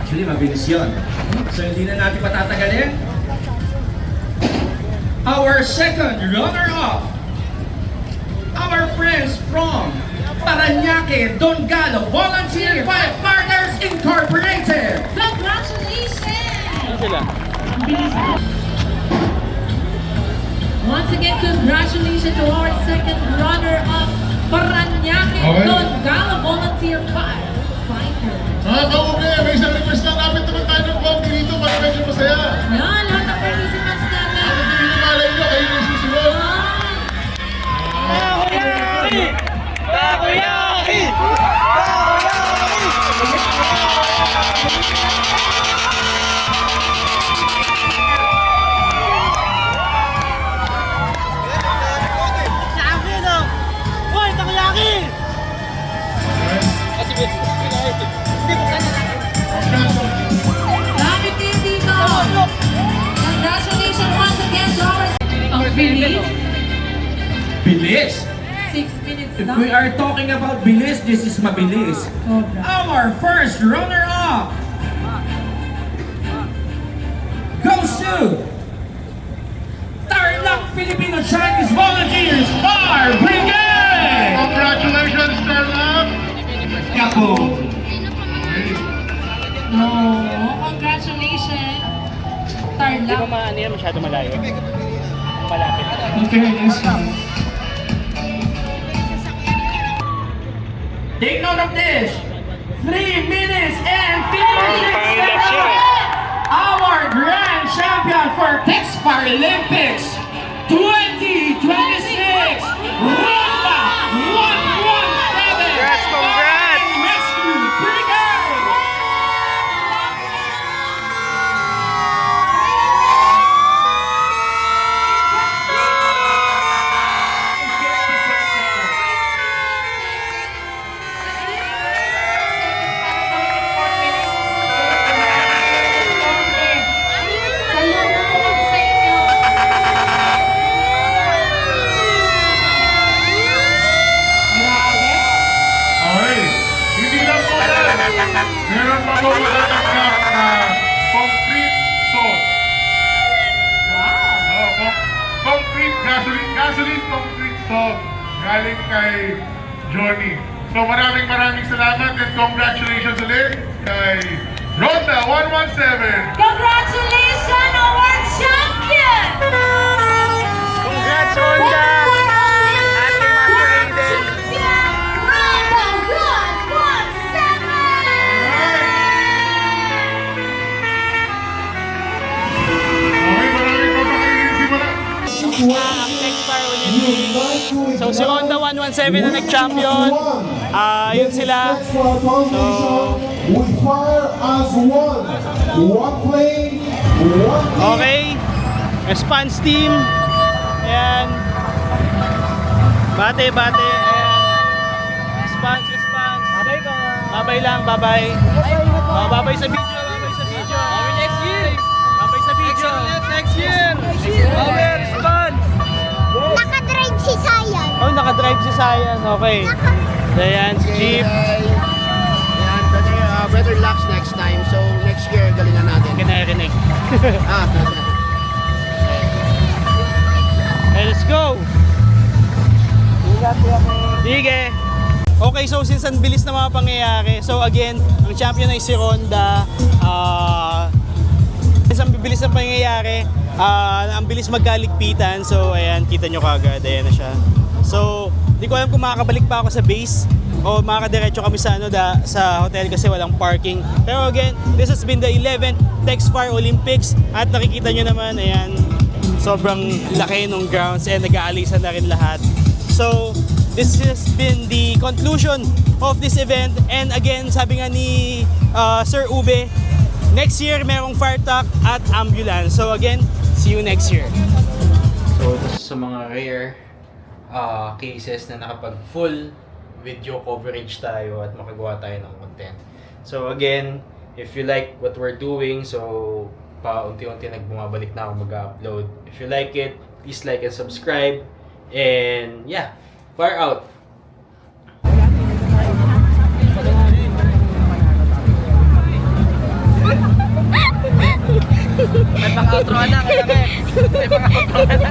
Actually, mabilis yun. So, hindi na natin patatagalin. Our second runner-up, our friends from Parañaque, Don Galo Volunteer Firefighters Incorporated. Congratulations! Once again, congratulations to our second runner-up, Parañaque, Don Galo Volunteer Firefighters. May isang request lang namin naman tayo ng coffee dito para medyo masaya. Yan, lahat ng participants natin. Hindi nyo malay nyo, kayo yung susunod. Dami team dito. Congratulations once again to our bilis. Bilis! 6 minutes If na. we are talking about bilis, this is mabilis. Our first runner-up goes to Tarlac Filipino Chinese Volunteers Fire Brigade! Congratulations, Starlab! Kapo! Congratulations. Hindi Tarlac. mo maano yan, masyado malayo. Malapit. Take note of this. 3 minutes and 56 seconds. Our grand champion for Tex Paralympics 2026, Rhonda 117. Congrats! Rescue Brigade. Gasoline Concrete song galing kay Johnny. So maraming salamat and congratulations ulit kay Ronda 117. Congratulations, our champion! Congrats, Ronda! Ating Master Aiden. Ronda 117! So si Ronda 117 na nag-champion. Yun sila. So, We fire as one. One flame, one team. okay. Response team. Ayan. Bate. Ayan. Response. Babay lang, babay. Babay sa video. Next year! Babay sa video. Next year! Power response! Nakadrive si Sayan. Oh, nakadrive si Sayan. Okay. So, ayan, si Jeep. Yan, better lucks next time. So next year, galingan natin. Kinarinig. Ah, Hey, let's go! Sige. Okay, so since ang bilis na mga pangyayari, so again, ang champion ay si Ronda. Since ang bilis na pangyayari, ang bilis magkaligpitan. So ayan, kita nyo kagad, ayan na siya. So, di ko alam kung makakabalik pa ako sa base o makakadiretso kami sa, sa hotel kasi walang parking. Pero again, this has been the 11th Texfire Olympics at nakikita nyo naman, ayan, sobrang laki ng grounds and nag-aalisan na rin lahat. So, this has been the conclusion of this event. And again, sabi nga ni Sir Ube, next year merong fire truck at ambulance. So again, see you next year. So, ito sa mga rare cases na nakapag full video coverage tayo at makagawa tayo ng content. So again, if you like what we're doing, so paunti-unti nagbumabalik na ako mag-upload. If you like it, please like and subscribe. And yeah, fire out! May pang-outro na kaya, May pang-outro na.